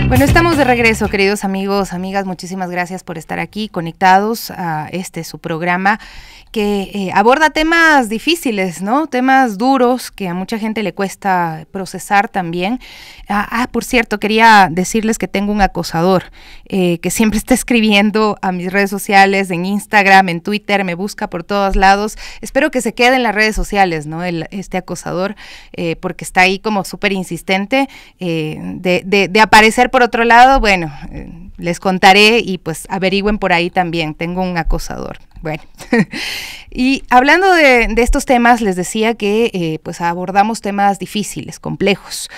Bueno, estamos de regreso, queridos amigos, amigas, muchísimas gracias por estar aquí conectados a su programa que aborda temas difíciles, ¿no? Temas duros que a mucha gente le cuesta procesar también. Por cierto, quería decirles que tengo un acosador que siempre está escribiendo a mis redes sociales, en Instagram, en Twitter, me busca por todos lados. Espero que se quede en las redes sociales, ¿no? Este acosador, porque está ahí como súper insistente de aparecer por otro lado. Bueno, les contaré y pues averigüen por ahí también, tengo un acosador. Bueno, y hablando de estos temas, les decía que pues abordamos temas difíciles, complejos.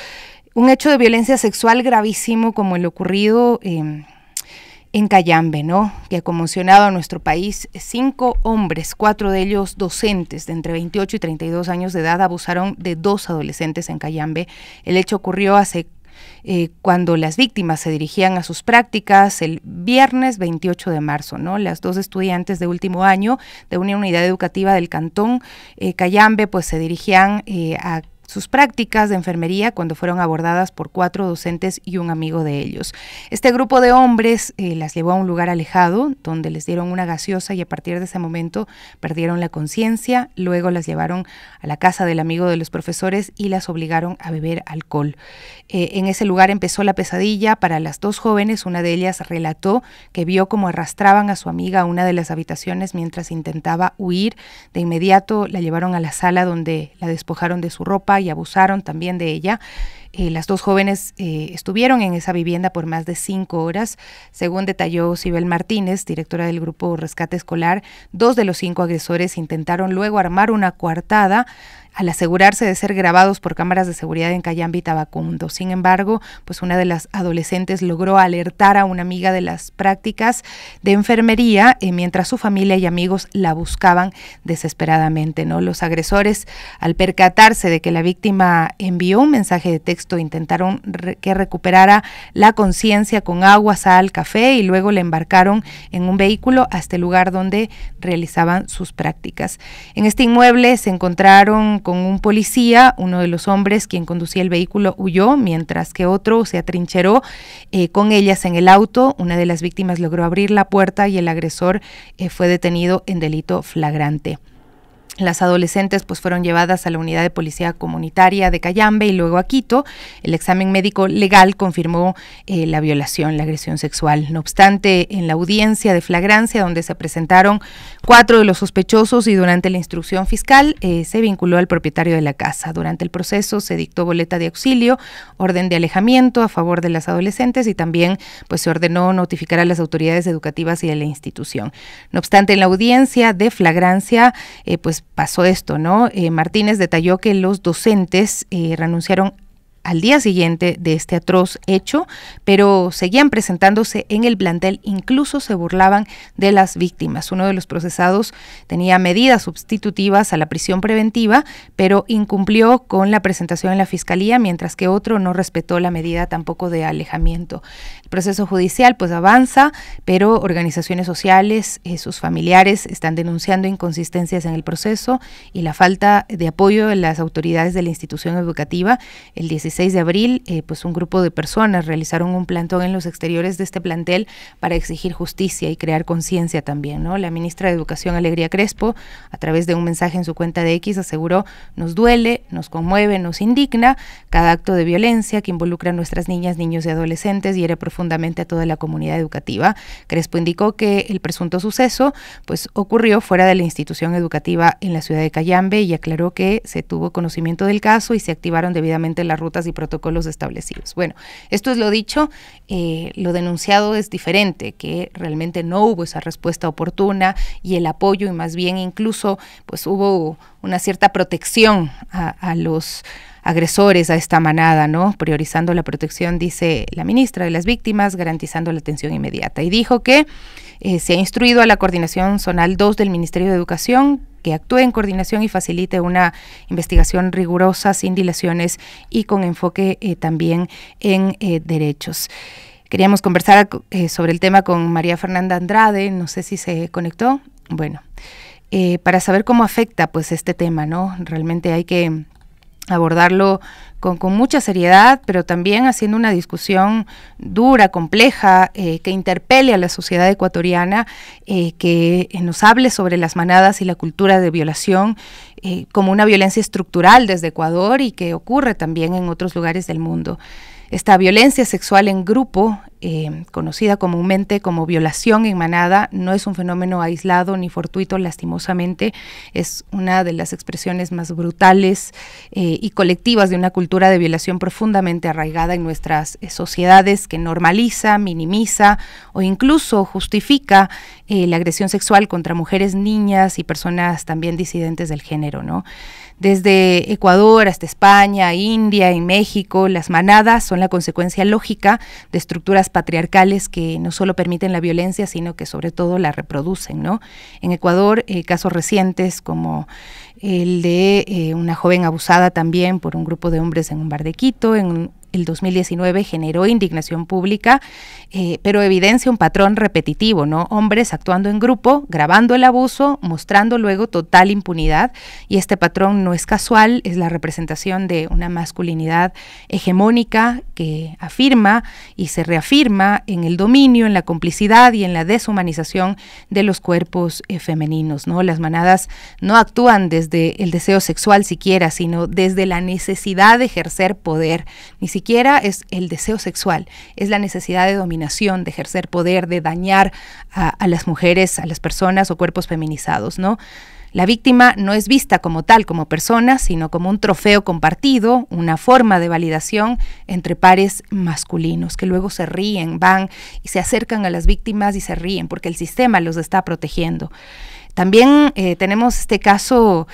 Un hecho de violencia sexual gravísimo como el ocurrido en Cayambe, ¿no? Que ha conmocionado a nuestro país. 5 hombres, 4 de ellos docentes de entre 28 y 32 años de edad, abusaron de 2 adolescentes en Cayambe. El hecho ocurrió cuando las víctimas se dirigían a sus prácticas el viernes 28 de marzo, ¿no? Las 2 estudiantes de último año de una unidad educativa del cantón Cayambe pues se dirigían a sus prácticas de enfermería cuando fueron abordadas por 4 docentes y un amigo de ellos. Este grupo de hombres las llevó a un lugar alejado donde les dieron una gaseosa y a partir de ese momento perdieron la conciencia. Luego las llevaron a la casa del amigo de los profesores y las obligaron a beber alcohol. En ese lugar empezó la pesadilla para las 2 jóvenes. Una de ellas relató que vio cómo arrastraban a su amiga a una de las habitaciones mientras intentaba huir. De inmediato la llevaron a la sala donde la despojaron de su ropa y abusaron también de ella. Las 2 jóvenes estuvieron en esa vivienda por más de 5 horas. Según detalló Sibel Martínez, directora del grupo Rescate Escolar, 2 de los 5 agresores intentaron luego armar una coartada al asegurarse de ser grabados por cámaras de seguridad en Cayambe y Tabacundo. Sin embargo, pues una de las adolescentes logró alertar a una amiga de las prácticas de enfermería mientras su familia y amigos la buscaban desesperadamente, ¿no? Los agresores, al percatarse de que la víctima envió un mensaje de texto, intentaron que recuperara la conciencia con agua, sal, café y luego le embarcaron en un vehículo hasta el lugar donde realizaban sus prácticas. En este inmueble se encontraron con un policía. Uno de los hombres, quien conducía el vehículo, huyó, mientras que otro se atrincheró con ellas en el auto. Una de las víctimas logró abrir la puerta y el agresor fue detenido en delito flagrante. Las adolescentes pues fueron llevadas a la unidad de policía comunitaria de Cayambe y luego a Quito. El examen médico legal confirmó la violación, la agresión sexual. No obstante, en la audiencia de flagrancia donde se presentaron 4 de los sospechosos y durante la instrucción fiscal se vinculó al propietario de la casa. Durante el proceso se dictó boleta de auxilio, orden de alejamiento a favor de las adolescentes y también pues se ordenó notificar a las autoridades educativas y de la institución. No obstante, en la audiencia de flagrancia pues pasó esto, ¿no? Martínez detalló que los docentes renunciaron al día siguiente de este atroz hecho, pero seguían presentándose en el plantel, incluso se burlaban de las víctimas. Uno de los procesados tenía medidas sustitutivas a la prisión preventiva, pero incumplió con la presentación en la fiscalía, mientras que otro no respetó la medida tampoco de alejamiento. El proceso judicial pues avanza, pero organizaciones sociales, sus familiares están denunciando inconsistencias en el proceso y la falta de apoyo de las autoridades de la institución educativa. El 16 de abril, pues un grupo de personas realizaron un plantón en los exteriores de este plantel para exigir justicia y crear conciencia también, ¿no? La ministra de Educación, Alegría Crespo, a través de un mensaje en su cuenta de X, aseguró: nos duele, nos conmueve, nos indigna cada acto de violencia que involucra a nuestras niñas, niños y adolescentes y hiere profundamente a toda la comunidad educativa. Crespo indicó que el presunto suceso pues ocurrió fuera de la institución educativa en la ciudad de Cayambe y aclaró que se tuvo conocimiento del caso y se activaron debidamente las rutas y protocolos establecidos. Bueno, esto es lo dicho. Lo denunciado es diferente, que realmente no hubo esa respuesta oportuna y el apoyo, y más bien incluso pues hubo una cierta protección a los agresores, a esta manada, ¿no? Priorizando la protección, dice la ministra, de las víctimas, garantizando la atención inmediata. Y dijo que se ha instruido a la Coordinación Zonal 2 del Ministerio de Educación que actúe en coordinación y facilite una investigación rigurosa, sin dilaciones y con enfoque también en derechos. Queríamos conversar sobre el tema con María Fernanda Andrade, no sé si se conectó. Bueno, para saber cómo afecta pues este tema, ¿no? Realmente hay que abordarlo con mucha seriedad, pero también haciendo una discusión dura, compleja, que interpele a la sociedad ecuatoriana, que nos hable sobre las manadas y la cultura de violación como una violencia estructural desde Ecuador y que ocurre también en otros lugares del mundo. Esta violencia sexual en grupo, conocida comúnmente como violación en manada, no es un fenómeno aislado ni fortuito, lastimosamente. Es una de las expresiones más brutales y colectivas de una cultura de violación profundamente arraigada en nuestras sociedades, que normaliza, minimiza o incluso justifica la agresión sexual contra mujeres, niñas y personas también disidentes del género, ¿no? Desde Ecuador hasta España, India y México, las manadas son la consecuencia lógica de estructuras patriarcales que no solo permiten la violencia, sino que sobre todo la reproducen, ¿no? En Ecuador, casos recientes como el de una joven abusada también por un grupo de hombres en un bar de Quito, en el 2019 generó indignación pública, pero evidencia un patrón repetitivo, ¿no? Hombres actuando en grupo, grabando el abuso, mostrando luego total impunidad, y este patrón no es casual, es la representación de una masculinidad hegemónica que afirma y se reafirma en el dominio, en la complicidad y en la deshumanización de los cuerpos femeninos, ¿no? Las manadas no actúan desde el deseo sexual siquiera, sino desde la necesidad de ejercer poder. Ni siquiera es el deseo sexual, es la necesidad de dominación, de ejercer poder, de dañar a las mujeres, a las personas o cuerpos feminizados, ¿no? La víctima no es vista como tal, como persona, sino como un trofeo compartido, una forma de validación entre pares masculinos, que luego se ríen, van y se acercan a las víctimas y se ríen porque el sistema los está protegiendo. También tenemos este caso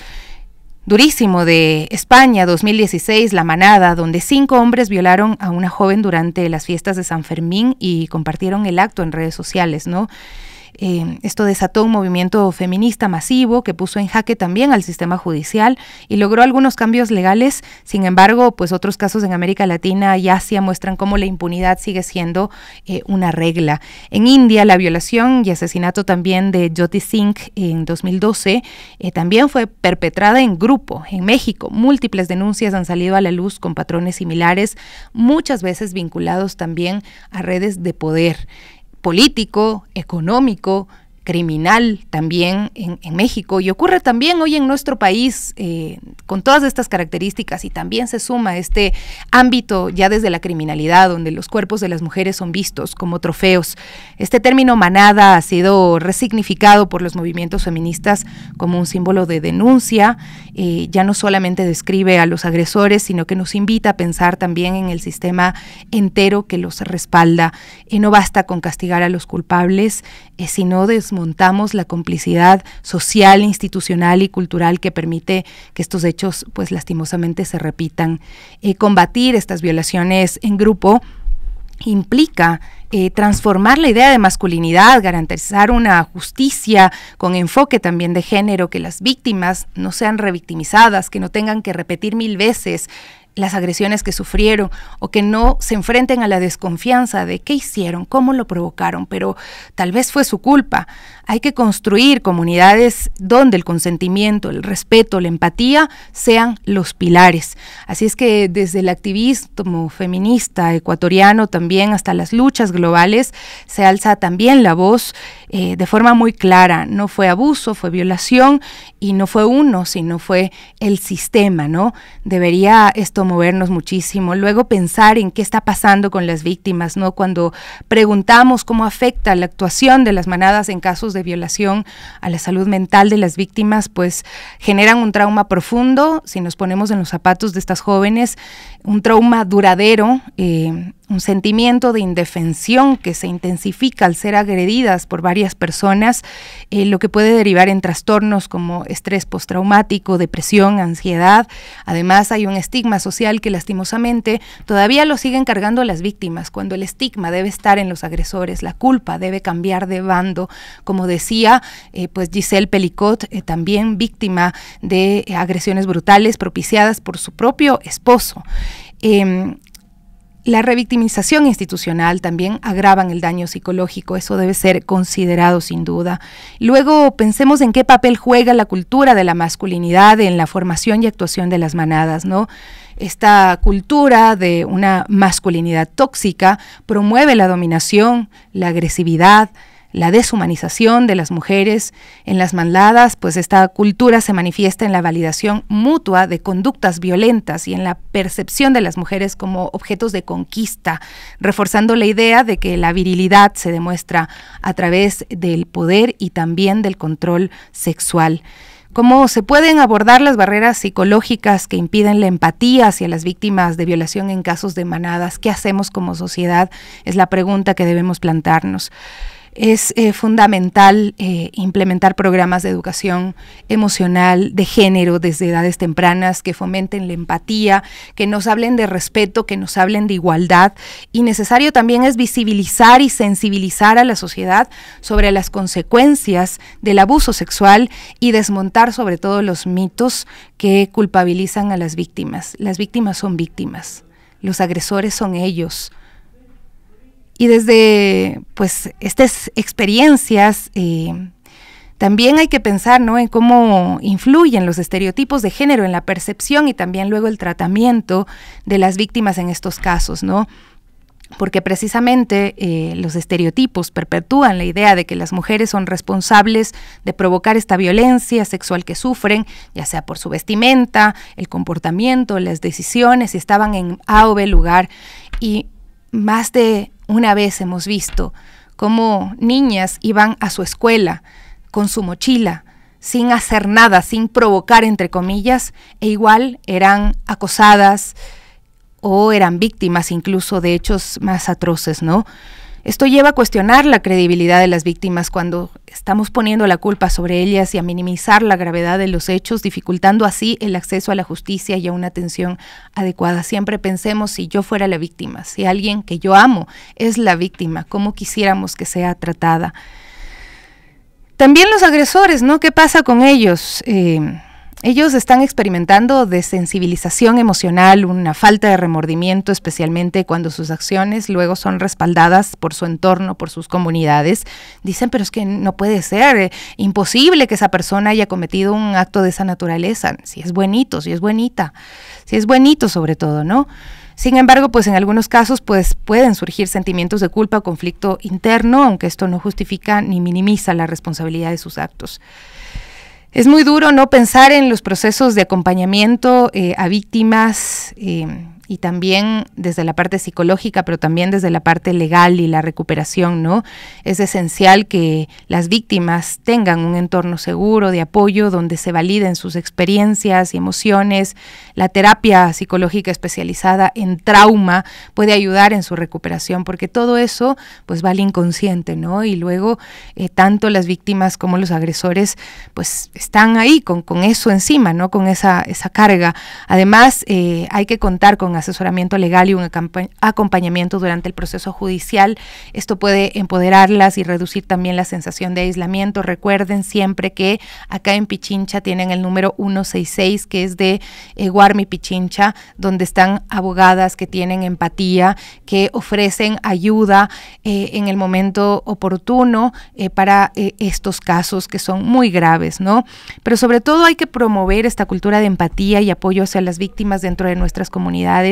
durísimo de España, 2016, La Manada, donde 5 hombres violaron a una joven durante las fiestas de San Fermín y compartieron el acto en redes sociales, ¿no? Esto desató un movimiento feminista masivo que puso en jaque también al sistema judicial y logró algunos cambios legales. Sin embargo, pues otros casos en América Latina y Asia muestran cómo la impunidad sigue siendo una regla. En India, la violación y asesinato también de Jyoti Singh en 2012 también fue perpetrada en grupo. En México, múltiples denuncias han salido a la luz con patrones similares, muchas veces vinculados también a redes de poder político, económico, criminal también en México, y ocurre también hoy en nuestro país con todas estas características, y también se suma este ámbito ya desde la criminalidad, donde los cuerpos de las mujeres son vistos como trofeos. Este término manada ha sido resignificado por los movimientos feministas como un símbolo de denuncia, ya no solamente describe a los agresores, sino que nos invita a pensar también en el sistema entero que los respalda. No basta con castigar a los culpables, sino desmontamos la complicidad social, institucional y cultural que permite que estos hechos, pues lastimosamente, se repitan. Combatir estas violaciones en grupo implica transformar la idea de masculinidad, garantizar una justicia con enfoque también de género, que las víctimas no sean revictimizadas, que no tengan que repetir 1000 veces las agresiones que sufrieron, o que no se enfrenten a la desconfianza de qué hicieron, cómo lo provocaron, pero tal vez fue su culpa. Hay que construir comunidades donde el consentimiento, el respeto, la empatía sean los pilares. Así es que desde el activismo feminista ecuatoriano también hasta las luchas globales se alza también la voz de forma muy clara. No fue abuso, fue violación, y no fue uno, sino fue el sistema, ¿no? Debería esto movernos muchísimo. Luego pensar en qué está pasando con las víctimas, ¿no? Cuando preguntamos cómo afecta la actuación de las manadas en casos de violación a la salud mental de las víctimas, pues generan un trauma profundo. Si nos ponemos en los zapatos de estas jóvenes, un trauma duradero, un sentimiento de indefensión que se intensifica al ser agredidas por varias personas, lo que puede derivar en trastornos como estrés postraumático, depresión, ansiedad. Además, hay un estigma social que lastimosamente todavía lo siguen cargando las víctimas, cuando el estigma debe estar en los agresores, la culpa debe cambiar de bando, como decía pues Giselle Pelicot, también víctima de agresiones brutales propiciadas por su propio esposo. La revictimización institucional también agravan el daño psicológico, eso debe ser considerado sin duda. Luego pensemos en qué papel juega la cultura de la masculinidad en la formación y actuación de las manadas, ¿no? Esta cultura de una masculinidad tóxica promueve la dominación, la agresividad, la deshumanización de las mujeres. En las manadas, pues esta cultura se manifiesta en la validación mutua de conductas violentas y en la percepción de las mujeres como objetos de conquista, reforzando la idea de que la virilidad se demuestra a través del poder y también del control sexual. ¿Cómo se pueden abordar las barreras psicológicas que impiden la empatía hacia las víctimas de violación en casos de manadas? ¿Qué hacemos como sociedad? Es la pregunta que debemos plantearnos. Es fundamental implementar programas de educación emocional, de género, desde edades tempranas, que fomenten la empatía, que nos hablen de respeto, que nos hablen de igualdad. Y necesario también es visibilizar y sensibilizar a la sociedad sobre las consecuencias del abuso sexual y desmontar sobre todo los mitos que culpabilizan a las víctimas. Las víctimas son víctimas, los agresores son ellos. Y desde pues estas experiencias también hay que pensar, ¿no?, en cómo influyen los estereotipos de género en la percepción y también luego el tratamiento de las víctimas en estos casos, ¿no? Porque precisamente los estereotipos perpetúan la idea de que las mujeres son responsables de provocar esta violencia sexual que sufren, ya sea por su vestimenta, el comportamiento, las decisiones, si estaban en A o B lugar. Y más de una vez hemos visto cómo niñas iban a su escuela con su mochila, sin hacer nada, sin provocar, entre comillas, e igual eran acosadas o eran víctimas incluso de hechos más atroces, ¿no? Esto lleva a cuestionar la credibilidad de las víctimas cuando estamos poniendo la culpa sobre ellas y a minimizar la gravedad de los hechos, dificultando así el acceso a la justicia y a una atención adecuada. Siempre pensemos, si yo fuera la víctima, si alguien que yo amo es la víctima, ¿cómo quisiéramos que sea tratada? También los agresores, ¿no? ¿Qué pasa con ellos? Ellos están experimentando desensibilización emocional, una falta de remordimiento, especialmente cuando sus acciones luego son respaldadas por su entorno, por sus comunidades. Dicen, pero es que no puede ser, imposible que esa persona haya cometido un acto de esa naturaleza, si es bonito, si es bonita, si es bonito sobre todo, ¿no? Sin embargo, pues en algunos casos pues pueden surgir sentimientos de culpa o conflicto interno, aunque esto no justifica ni minimiza la responsabilidad de sus actos. Es muy duro no pensar en los procesos de acompañamiento a víctimas y también desde la parte psicológica, pero también desde la parte legal y la recuperación, ¿no? Es esencial que las víctimas tengan un entorno seguro de apoyo donde se validen sus experiencias y emociones. La terapia psicológica especializada en trauma puede ayudar en su recuperación, porque todo eso pues va al inconsciente, ¿no? Y luego tanto las víctimas como los agresores pues están ahí con eso encima, ¿no? Con esa carga. Además, hay que contar con asesoramiento legal y un acompañamiento durante el proceso judicial. Esto puede empoderarlas y reducir también la sensación de aislamiento. Recuerden siempre que acá en Pichincha tienen el número 166, que es de Guarmi Pichincha, donde están abogadas que tienen empatía, que ofrecen ayuda en el momento oportuno para estos casos que son muy graves, ¿no? Pero sobre todo hay que promover esta cultura de empatía y apoyo hacia las víctimas dentro de nuestras comunidades,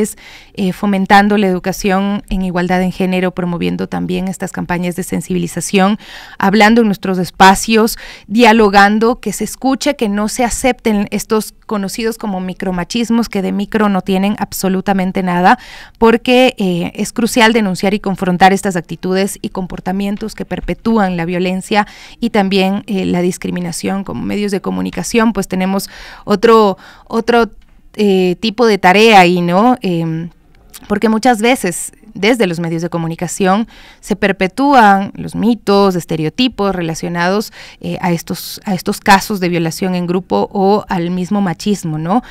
fomentando la educación en igualdad en género, promoviendo también estas campañas de sensibilización, hablando en nuestros espacios, dialogando, que se escuche, que no se acepten estos conocidos como micromachismos, que de micro no tienen absolutamente nada, porque es crucial denunciar y confrontar estas actitudes y comportamientos que perpetúan la violencia y también la discriminación. Como medios de comunicación, pues tenemos otro tipo de tarea ahí, ¿no? Porque muchas veces desde los medios de comunicación se perpetúan los mitos, estereotipos relacionados a estos casos de violación en grupo o al mismo machismo, ¿no?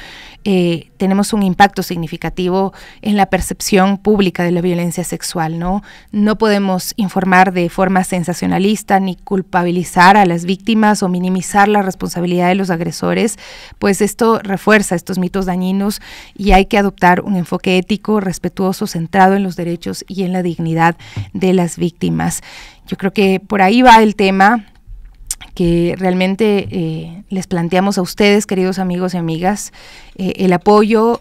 Tenemos un impacto significativo en la percepción pública de la violencia sexual, ¿no? No podemos informar de forma sensacionalista ni culpabilizar a las víctimas o minimizar la responsabilidad de los agresores, pues esto refuerza estos mitos dañinos y hay que adoptar un enfoque ético, respetuoso, centrado en los derechos y en la dignidad de las víctimas. Yo creo que por ahí va el tema que realmente les planteamos a ustedes, queridos amigos y amigas, el apoyo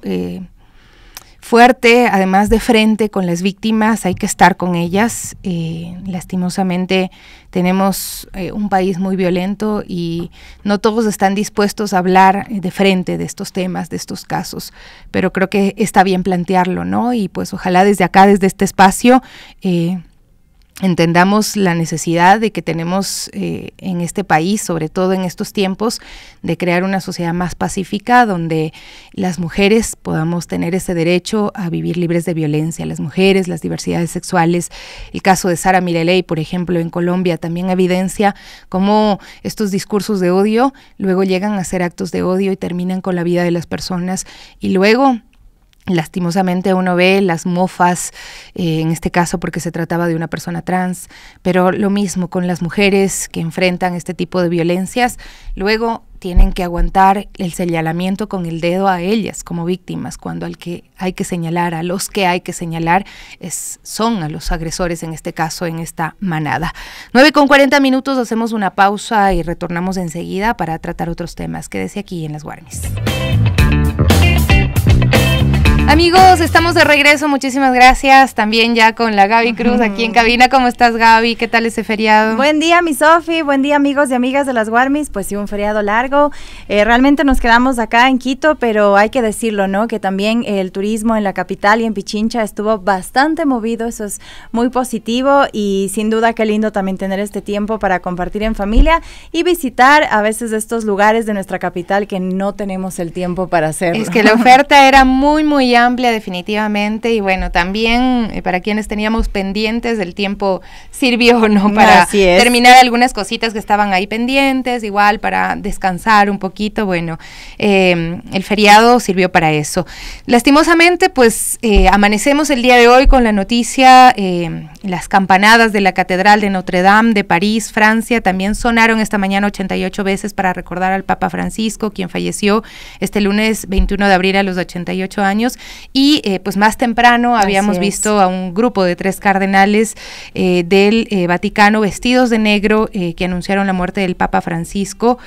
fuerte, además de frente con las víctimas, hay que estar con ellas. Lastimosamente tenemos un país muy violento y no todos están dispuestos a hablar de frente de estos temas, de estos casos, pero creo que está bien plantearlo, ¿no? Y pues ojalá desde acá, desde este espacio, entendamos la necesidad de que tenemos en este país, sobre todo en estos tiempos, de crear una sociedad más pacífica donde las mujeres podamos tener ese derecho a vivir libres de violencia. Las mujeres, las diversidades sexuales, el caso de Sara Mireley, por ejemplo, en Colombia, también evidencia cómo estos discursos de odio luego llegan a ser actos de odio y terminan con la vida de las personas y luego lastimosamente uno ve las mofas, en este caso porque se trataba de una persona trans, pero lo mismo con las mujeres que enfrentan este tipo de violencias, luego tienen que aguantar el señalamiento con el dedo a ellas como víctimas, cuando al que hay que señalar, a los que hay que señalar, son a los agresores en este caso, en esta manada. 9:40, hacemos una pausa y retornamos enseguida para tratar otros temas. Quédese aquí en Las Warmis. Amigos, estamos de regreso, muchísimas gracias, también ya con la Gaby Cruz aquí en cabina. ¿Cómo estás, Gaby? ¿Qué tal ese feriado? Buen día, mi Sofi, buen día, amigos y amigas de Las Warmis. Pues sí, un feriado largo, realmente nos quedamos acá en Quito, pero hay que decirlo, ¿no? Que también el turismo en la capital y en Pichincha estuvo bastante movido, eso es muy positivo y sin duda qué lindo también tener este tiempo para compartir en familia y visitar a veces estos lugares de nuestra capital que no tenemos el tiempo para hacerlo. Es que la oferta era muy amplia definitivamente y bueno, también para quienes teníamos pendientes el tiempo sirvió, ¿no? Para terminar algunas cositas que estaban ahí pendientes, igual para descansar un poquito, bueno, el feriado sirvió para eso. Lastimosamente, pues amanecemos el día de hoy con la noticia, las campanadas de la Catedral de Notre Dame de París, Francia, también sonaron esta mañana 88 veces para recordar al Papa Francisco, quien falleció este lunes 21 de abril a los 88 años. Y pues más temprano habíamos visto a un grupo de 3 cardenales del Vaticano vestidos de negro que anunciaron la muerte del Papa Francisco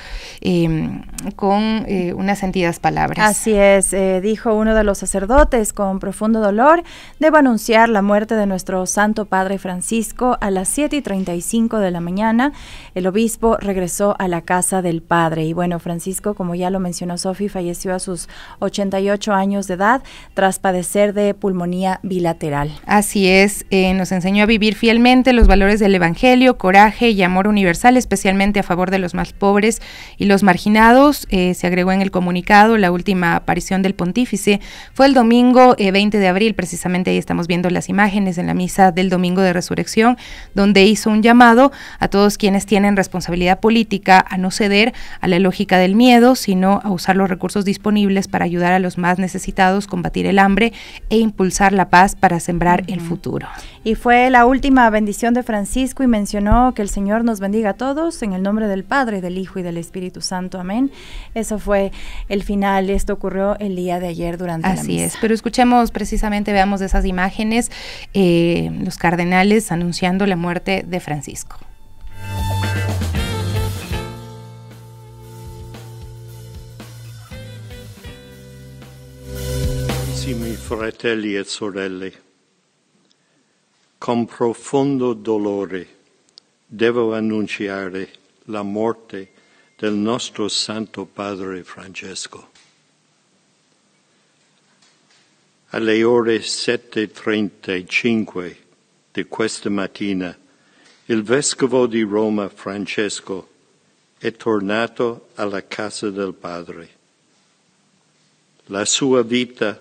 con unas sentidas palabras. Así es, dijo uno de los sacerdotes: con profundo dolor debo anunciar la muerte de nuestro Santo Padre Francisco. A las 7:35 de la mañana el obispo regresó a la casa del Padre y bueno, Francisco, como ya lo mencionó Sofi, falleció a sus 88 años de edad tras padecer de pulmonía bilateral. Así es, nos enseñó a vivir fielmente los valores del Evangelio, coraje y amor universal, especialmente a favor de los más pobres y los marginados. Se agregó en el comunicado, la última aparición del pontífice fue el domingo 20 de abril, precisamente ahí estamos viendo las imágenes en la misa del domingo de resurrección, donde hizo un llamado a todos quienes tienen responsabilidad política a no ceder a la lógica del miedo, sino a usar los recursos disponibles para ayudar a los más necesitados, combatir el hambre e impulsar la paz para sembrar el futuro. Y fue la última bendición de Francisco y mencionó que el Señor nos bendiga a todos en el nombre del Padre, del Hijo y del Espíritu Santo. Amén. Eso fue el final. Esto ocurrió el día de ayer durante la misa. Así es, pero escuchemos precisamente, veamos esas imágenes, los cardenales anunciando la muerte de Francisco. Carissimi fratelli e sorelle, con profondo dolore devo annunciare la morte del nostro Santo Padre Francesco. Alle ore 7:35 di questa mattina il Vescovo di Roma Francesco è tornato alla casa del Padre. La sua vita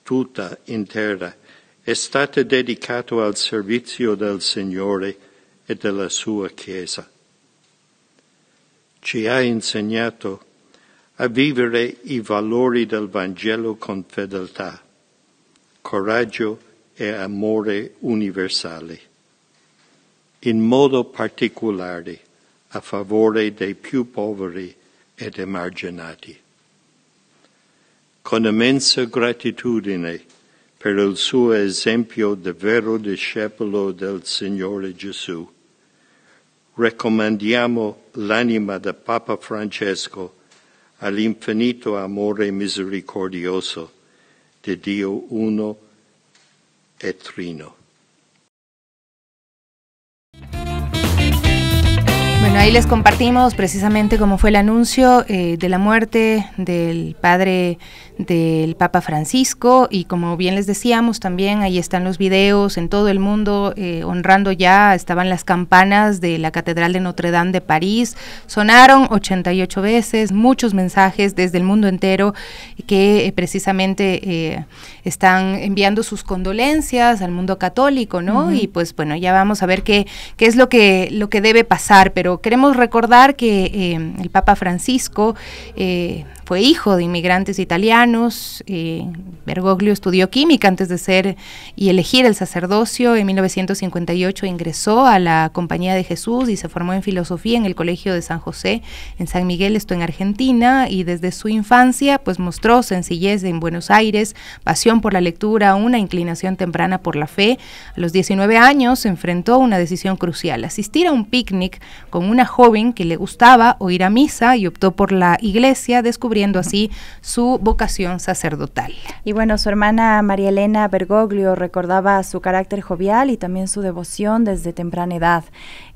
tutta intera è stato dedicato al servizio del Signore e della sua Chiesa. Ci ha insegnato a vivere i valori del Vangelo con fedeltà, coraggio e amore universali, in modo particolare a favore dei più poveri ed emarginati. Con immensa gratitudine per il suo esempio di vero discepolo del Signore Gesù, raccomandiamo l'anima del Papa Francesco all'infinito amore misericordioso di Dio uno e trino. Bueno, ahí les compartimos precisamente cómo fue el anuncio de la muerte del padre del Papa Francisco, y como bien les decíamos también ahí están los videos en todo el mundo honrando. Ya estaban las campanas de la Catedral de Notre Dame de París, sonaron 88 veces, muchos mensajes desde el mundo entero que precisamente están enviando sus condolencias al mundo católico, ¿no? Y pues bueno, ya vamos a ver qué es lo que debe pasar, pero queremos recordar que el Papa Francisco fue hijo de inmigrantes italianos. Bergoglio estudió química antes de ser y elegir el sacerdocio. En 1958 ingresó a la Compañía de Jesús y se formó en filosofía en el Colegio de San José en San Miguel, esto en Argentina, y desde su infancia pues mostró sencillez en Buenos Aires, pasión por la lectura, una inclinación temprana por la fe. A los 19 años se enfrentó a una decisión crucial: asistir a un picnic con una joven que le gustaba o ir a misa, y optó por la iglesia, descubriendo así su vocación sacerdotal. Y bueno, su hermana María Elena Bergoglio recordaba su carácter jovial y también su devoción desde temprana edad.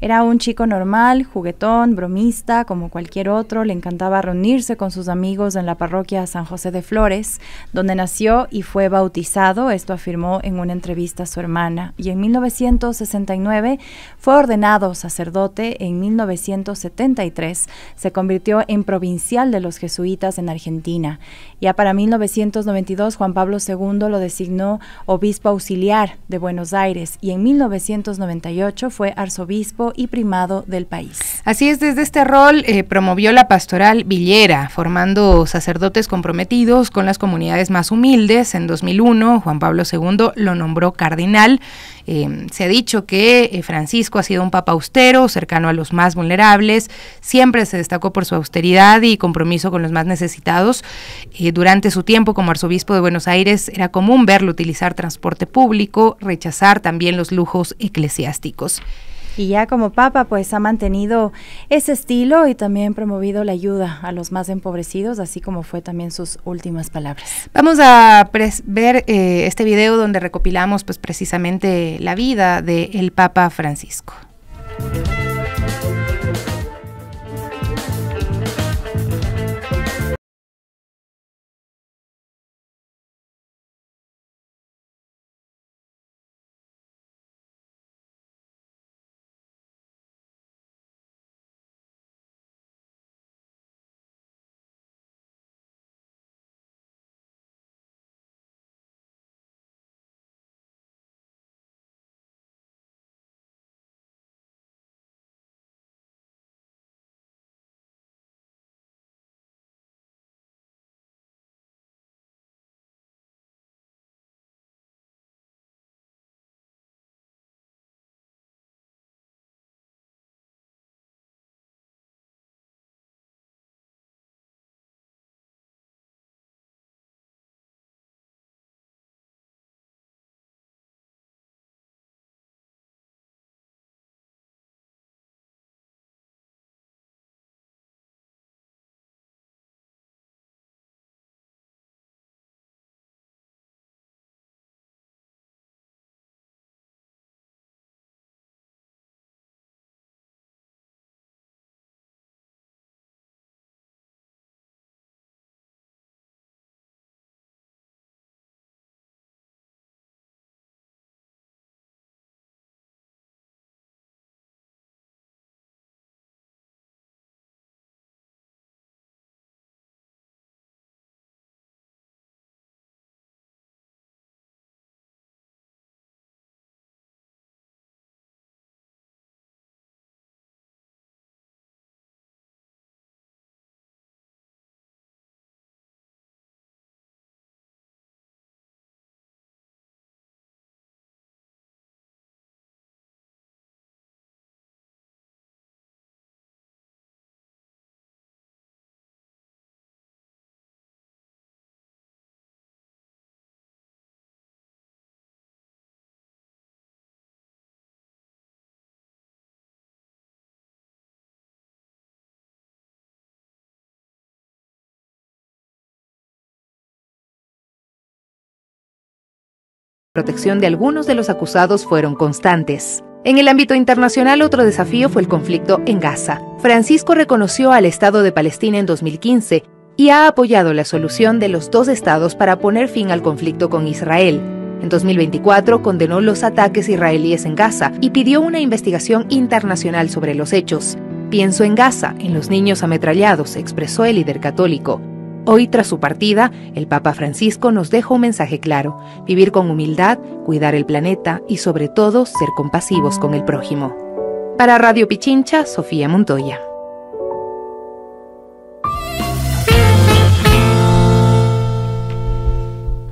Era un chico normal, juguetón, bromista, como cualquier otro. Le encantaba reunirse con sus amigos en la parroquia San José de Flores, donde nació y fue bautizado. Esto afirmó en una entrevista a su hermana. Y en 1969 fue ordenado sacerdote. En 1973 se convirtió en provincial de los jesuitas en Argentina. Ya para 1992 Juan Pablo II lo designó obispo auxiliar de Buenos Aires, y en 1998 fue arzobispo y primado del país. Así es, desde este rol promovió la pastoral villera, formando sacerdotes comprometidos con las comunidades más humildes. En 2001 Juan Pablo II lo nombró cardenal. Se ha dicho que Francisco ha sido un papa austero, cercano a los más vulnerables. Siempre se destacó por su austeridad y compromiso con los más necesitados. Durante su tiempo como arzobispo de Buenos Aires era común verlo utilizar transporte público, rechazar también los lujos eclesiásticos. Y ya como papa pues ha mantenido ese estilo y también promovido la ayuda a los más empobrecidos, así como fue también sus últimas palabras. Vamos a ver este video donde recopilamos pues precisamente la vida del Papa Francisco. protección de algunos de los acusados fueron constantes. En el ámbito internacional, otro desafío fue el conflicto en Gaza. Francisco reconoció al Estado de Palestina en 2015 y ha apoyado la solución de los dos estados para poner fin al conflicto con Israel. En 2024 condenó los ataques israelíes en Gaza y pidió una investigación internacional sobre los hechos. Pienso en Gaza, en los niños ametrallados, expresó el líder católico. Hoy, tras su partida, el Papa Francisco nos deja un mensaje claro: vivir con humildad, cuidar el planeta y, sobre todo, ser compasivos con el prójimo. Para Radio Pichincha, Sofía Montoya.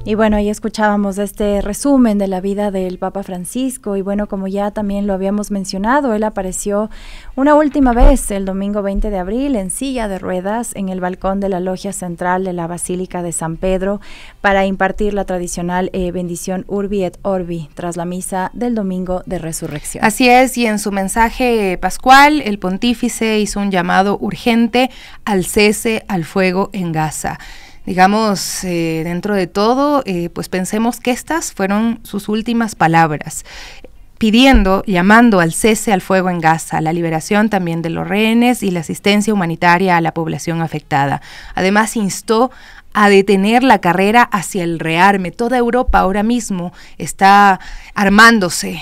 Y bueno, ahí escuchábamos este resumen de la vida del Papa Francisco y bueno, como ya también lo habíamos mencionado, él apareció una última vez el domingo 20 de abril en silla de ruedas en el balcón de la logia central de la Basílica de San Pedro para impartir la tradicional bendición Urbi et Orbi tras la misa del domingo de resurrección. Así es, y en su mensaje pascual el pontífice hizo un llamado urgente al cese al fuego en Gaza. Digamos, dentro de todo, pues pensemos que estas fueron sus últimas palabras, pidiendo, llamando al cese al fuego en Gaza, la liberación también de los rehenes y la asistencia humanitaria a la población afectada. Además, instó a detener la carrera hacia el rearme. Toda Europa ahora mismo está armándose,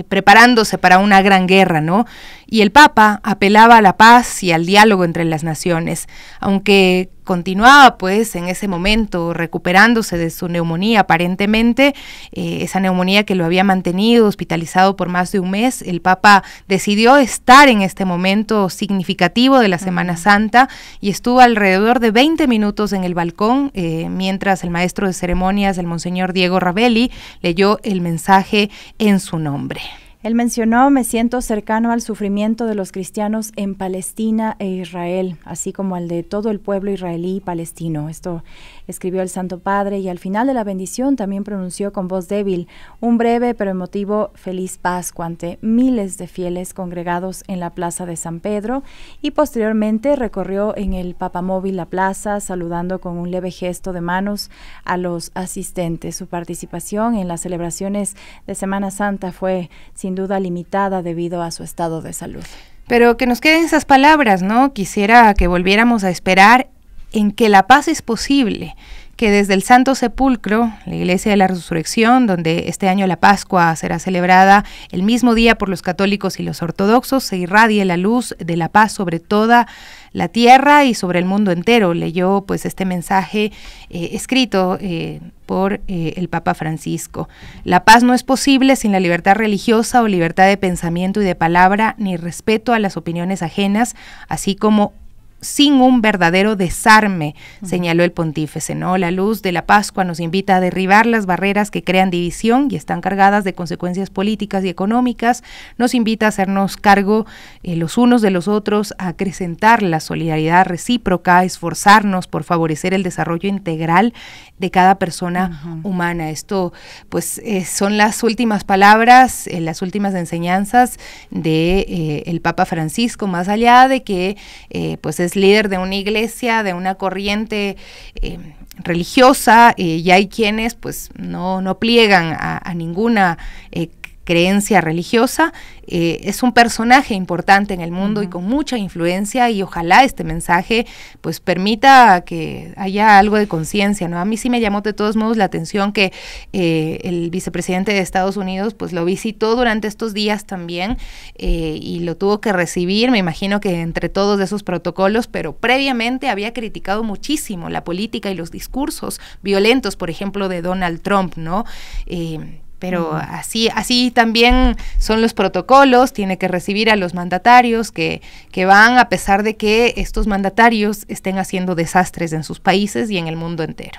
preparándose para una gran guerra, ¿no? Y el Papa apelaba a la paz y al diálogo entre las naciones, aunque continuaba pues en ese momento recuperándose de su neumonía aparentemente, esa neumonía que lo había mantenido hospitalizado por más de un mes. El Papa decidió estar en este momento significativo de la Semana Santa y estuvo alrededor de 20 minutos en el balcón mientras el maestro de ceremonias, el monseñor Diego Ravelli, leyó el mensaje en su nombre. Él mencionó: me siento cercano al sufrimiento de los cristianos en Palestina e Israel, así como al de todo el pueblo israelí y palestino. Esto escribió el Santo Padre, y al final de la bendición también pronunció con voz débil un breve pero emotivo Feliz Pascua ante miles de fieles congregados en la plaza de San Pedro, y posteriormente recorrió en el papamóvil la plaza, saludando con un leve gesto de manos a los asistentes. Su participación en las celebraciones de Semana Santa fue sin duda limitada debido a su estado de salud. Pero que nos queden esas palabras, ¿no? Quisiera que volviéramos a esperar en que la paz es posible, que desde el Santo Sepulcro, la Iglesia de la Resurrección, donde este año la Pascua será celebrada el mismo día por los católicos y los ortodoxos, se irradie la luz de la paz sobre toda la tierra y sobre el mundo entero. Leyó pues este mensaje escrito por el Papa Francisco. La paz no es posible sin la libertad religiosa o libertad de pensamiento y de palabra, ni respeto a las opiniones ajenas, así como sin un verdadero desarme, señaló el pontífice, ¿no? La luz de la Pascua nos invita a derribar las barreras que crean división y están cargadas de consecuencias políticas y económicas, nos invita a hacernos cargo los unos de los otros, a acrecentar la solidaridad recíproca, a esforzarnos por favorecer el desarrollo integral de cada persona humana. Esto pues son las últimas palabras, las últimas enseñanzas de el Papa Francisco, más allá de que pues es líder de una iglesia, de una corriente religiosa, y hay quienes pues no pliegan a ninguna creencia religiosa. Es un personaje importante en el mundo y con mucha influencia, y ojalá este mensaje pues permita que haya algo de conciencia, ¿no? A mí sí me llamó de todos modos la atención que el vicepresidente de Estados Unidos pues lo visitó durante estos días también, y lo tuvo que recibir, me imagino que entre todos esos protocolos, pero previamente había criticado muchísimo la política y los discursos violentos, por ejemplo, de Donald Trump, ¿no? Pero así también son los protocolos, tiene que recibir a los mandatarios que van, a pesar de que estos mandatarios estén haciendo desastres en sus países y en el mundo entero.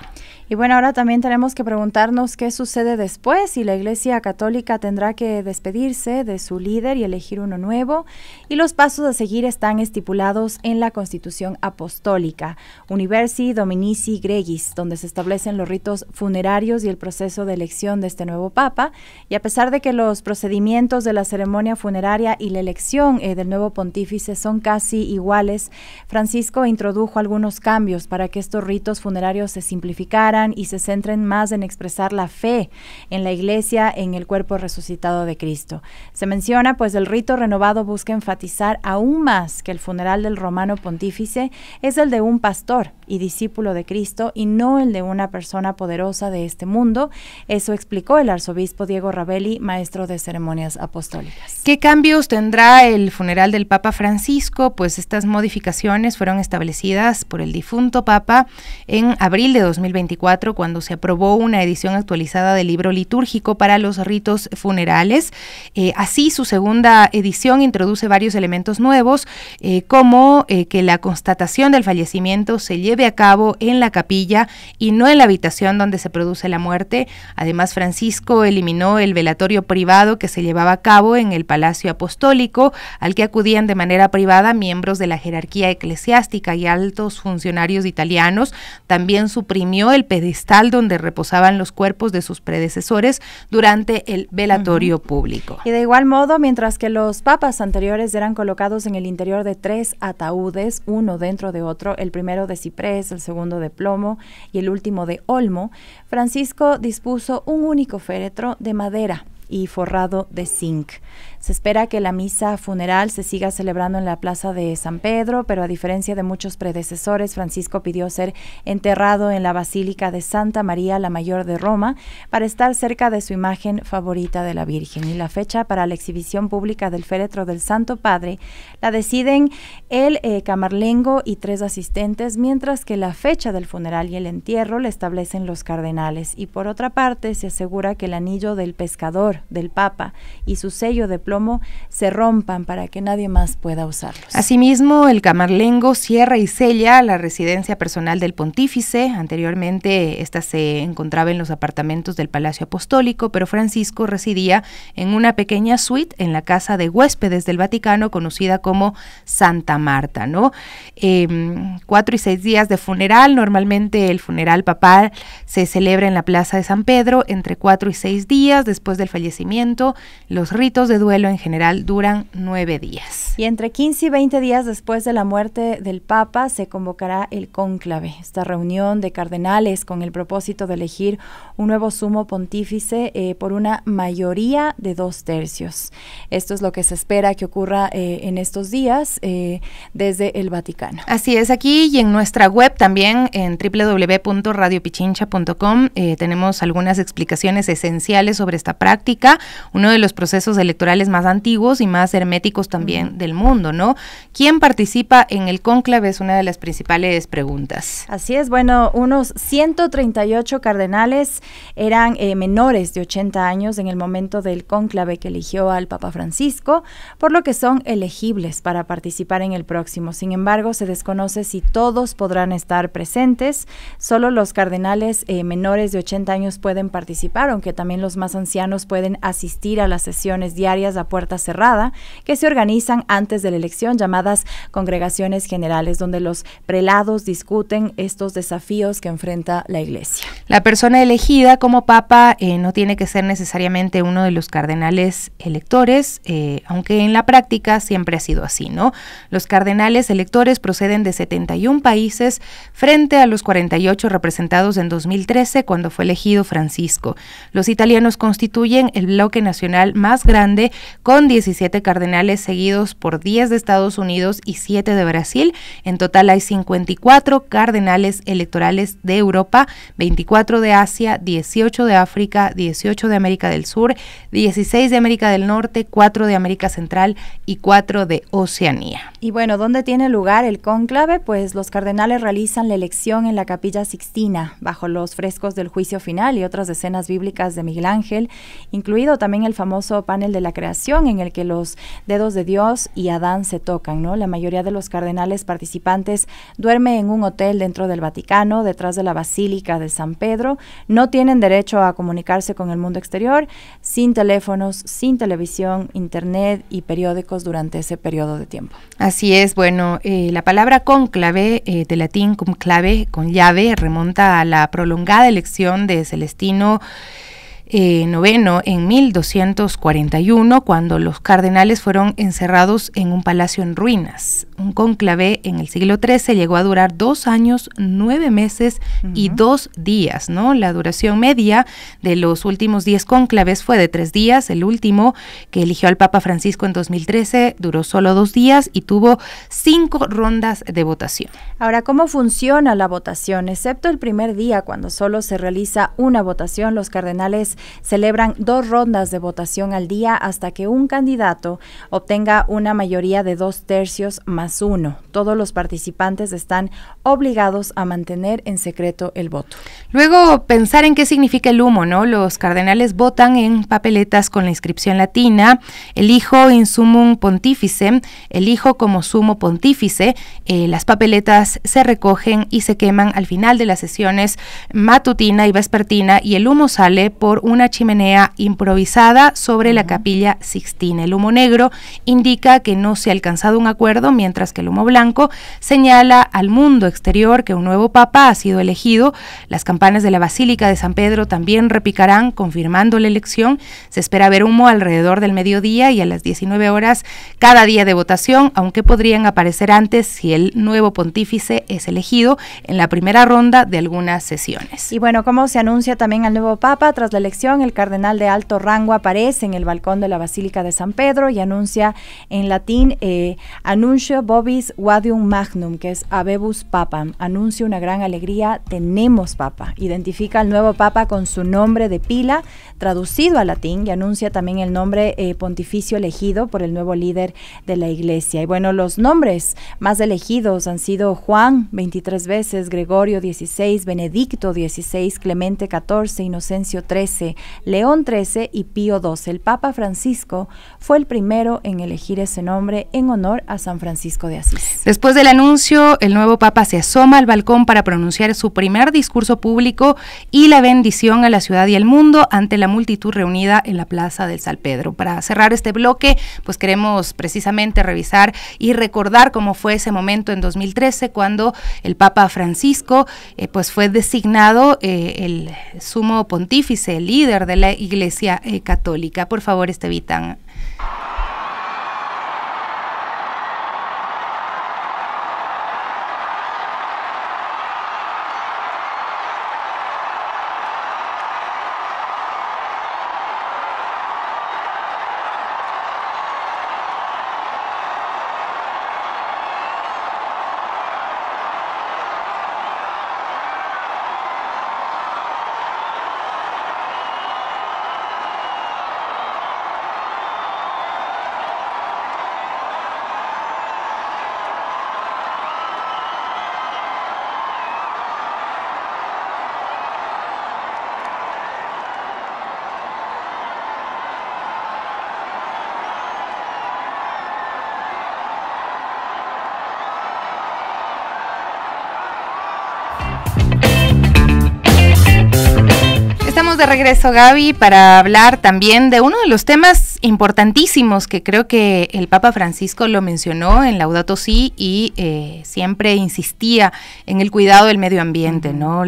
Y bueno, ahora también tenemos que preguntarnos qué sucede después, si la Iglesia Católica tendrá que despedirse de su líder y elegir uno nuevo, y los pasos a seguir están estipulados en la Constitución Apostólica, Universi Dominici Gregis, donde se establecen los ritos funerarios y el proceso de elección de este nuevo Papa, y a pesar de que los procedimientos de la ceremonia funeraria y la elección del nuevo pontífice son casi iguales, Francisco introdujo algunos cambios para que estos ritos funerarios se simplificaran abran y se centren más en expresar la fe en la Iglesia, en el cuerpo resucitado de Cristo. Se menciona, pues, el rito renovado busca enfatizar aún más que el funeral del romano pontífice es el de un pastor y discípulo de Cristo y no el de una persona poderosa de este mundo. Eso explicó el arzobispo Diego Ravelli, maestro de ceremonias apostólicas. ¿Qué cambios tendrá el funeral del Papa Francisco? Pues estas modificaciones fueron establecidas por el difunto Papa en abril de 2024, cuando se aprobó una edición actualizada del libro litúrgico para los ritos funerales. Así, su segunda edición introduce varios elementos nuevos, como que la constatación del fallecimiento se lleve a cabo en la capilla y no en la habitación donde se produce la muerte. Además, Francisco eliminó el velatorio privado que se llevaba a cabo en el Palacio Apostólico, al que acudían de manera privada miembros de la jerarquía eclesiástica y altos funcionarios italianos. También suprimió el pedestal donde reposaban los cuerpos de sus predecesores durante el velatorio público. Y de igual modo, mientras que los papas anteriores eran colocados en el interior de 3 ataúdes, uno dentro de otro, el primero de ciprés, el segundo de plomo y el último de olmo, Francisco dispuso un único féretro de madera y forrado de zinc. Se espera que la misa funeral se siga celebrando en la plaza de San Pedro, pero a diferencia de muchos predecesores, Francisco pidió ser enterrado en la Basílica de Santa María la Mayor de Roma para estar cerca de su imagen favorita de la Virgen. Y la fecha para la exhibición pública del féretro del Santo Padre la deciden el camarlengo y 3 asistentes, mientras que la fecha del funeral y el entierro la establecen los cardenales. Y por otra parte, se asegura que el anillo del pescador del Papa y su sello de plomo se rompan para que nadie más pueda usarlos. Asimismo, el camarlengo cierra y sella la residencia personal del pontífice. Anteriormente, esta se encontraba en los apartamentos del Palacio Apostólico, pero Francisco residía en una pequeña suite en la casa de huéspedes del Vaticano, conocida como Santa Marta, ¿no? 4 y 6 días de funeral. Normalmente el funeral papal se celebra en la Plaza de San Pedro entre 4 y 6 días después del fallecimiento. Los ritos de duelo en general duran 9 días. Y entre 15 y 20 días después de la muerte del Papa se convocará el cónclave, esta reunión de cardenales con el propósito de elegir un nuevo sumo pontífice por una mayoría de 2/3. Esto es lo que se espera que ocurra en estos días desde el Vaticano. Así es, aquí y en nuestra web también en www.radiopichincha.com tenemos algunas explicaciones esenciales sobre esta práctica, uno de los procesos electorales más antiguos y más herméticos también del mundo, ¿no? ¿Quién participa en el cónclave? Es una de las principales preguntas. Así es, bueno, unos 138 cardenales eran menores de 80 años en el momento del cónclave que eligió al Papa Francisco, por lo que son elegibles para participar en el próximo. Sin embargo, se desconoce si todos podrán estar presentes. Solo los cardenales menores de 80 años pueden participar, aunque también los más ancianos pueden asistir a las sesiones diarias a puerta cerrada que se organizan antes de la elección, llamadas congregaciones generales, donde los prelados discuten estos desafíos que enfrenta la Iglesia. La persona elegida como papa no tiene que ser necesariamente uno de los cardenales electores, aunque en la práctica siempre ha sido así, ¿no? Los cardenales electores proceden de 71 países frente a los 48 representados en 2013 cuando fue elegido Francisco. Los italianos constituyen el bloque nacional más grande con 17 cardenales seguidos por 10 de Estados Unidos y 7 de Brasil. En total hay 54 cardenales electorales de Europa, 24 de Asia, 18 de África, 18 de América del Sur, 16 de América del Norte, 4 de América Central y 4 de Oceanía. Y bueno, ¿dónde tiene lugar el cónclave? Pues los cardenales realizan la elección en la Capilla Sixtina, bajo los frescos del Juicio Final y otras escenas bíblicas de Miguel Ángel, incluido también el famoso panel de la creación en el que los dedos de Dios y Adán se tocan, ¿no? La mayoría de los cardenales participantes duerme en un hotel dentro del Vaticano, detrás de la Basílica de San Pedro. No tienen derecho a comunicarse con el mundo exterior, sin teléfonos, sin televisión, internet y periódicos durante ese periodo de tiempo. Así es, bueno, la palabra cónclave, de latín cum clave, con llave, remonta a la prolongada elección de Celestino IX en 1241, cuando los cardenales fueron encerrados en un palacio en ruinas. Un cónclave en el siglo XIII llegó a durar 2 años, 9 meses y 2 días, ¿no? La duración media de los últimos 10 cónclaves fue de 3 días. El último, que eligió al Papa Francisco en 2013, duró solo 2 días y tuvo 5 rondas de votación. Ahora, ¿cómo funciona la votación? Excepto el primer día, cuando solo se realiza una votación, los cardenales celebran 2 rondas de votación al día hasta que un candidato obtenga una mayoría de 2/3 más 1. Todos los participantes están obligados a mantener en secreto el voto. Luego, pensar en qué significa el humo, ¿no? Los cardenales votan en papeletas con la inscripción latina, elijo in sumum pontifice, elijo como sumo pontífice. Las papeletas se recogen y se queman al final de las sesiones matutina y vespertina, y el humo sale por una chimenea improvisada sobre la Capilla Sixtina. El humo negro indica que no se ha alcanzado un acuerdo, mientras que el humo blanco señala al mundo exterior que un nuevo papa ha sido elegido. Las campanas de la Basílica de San Pedro también repicarán, confirmando la elección. Se espera ver humo alrededor del mediodía y a las 19 horas cada día de votación, aunque podrían aparecer antes si el nuevo pontífice es elegido en la primera ronda de algunas sesiones. Y bueno, ¿cómo se anuncia también al nuevo papa? Tras la elección, el cardenal de alto rango aparece en el balcón de la Basílica de San Pedro y anuncia en latín Annuncio vobis Gaudium Magnum, que es Habebus Papam. Anuncia una gran alegría, tenemos papa. Identifica al nuevo papa con su nombre de pila, traducido al latín, y anuncia también el nombre pontificio elegido por el nuevo líder de la Iglesia. Y bueno, los nombres más elegidos han sido Juan 23 veces, Gregorio 16, Benedicto 16, Clemente 14, Inocencio 13, León 13 y Pío 12. El Papa Francisco fue el primero en elegir ese nombre en honor a San Francisco de Asís. Después del anuncio, el nuevo papa se asoma al balcón para pronunciar su primer discurso público y la bendición a la ciudad y al mundo ante la multitud reunida en la plaza del San Pedro. Para cerrar este bloque, pues queremos precisamente revisar y recordar cómo fue ese momento en 2013, cuando el Papa Francisco pues fue designado el sumo pontífice, el líder de la Iglesia Católica. Por favor, Estevitan. Estamos de regreso, Gaby, para hablar también de uno de los temas importantísimos que creo que el Papa Francisco lo mencionó en Laudato Si y siempre insistía en el cuidado del medio ambiente, ¿no?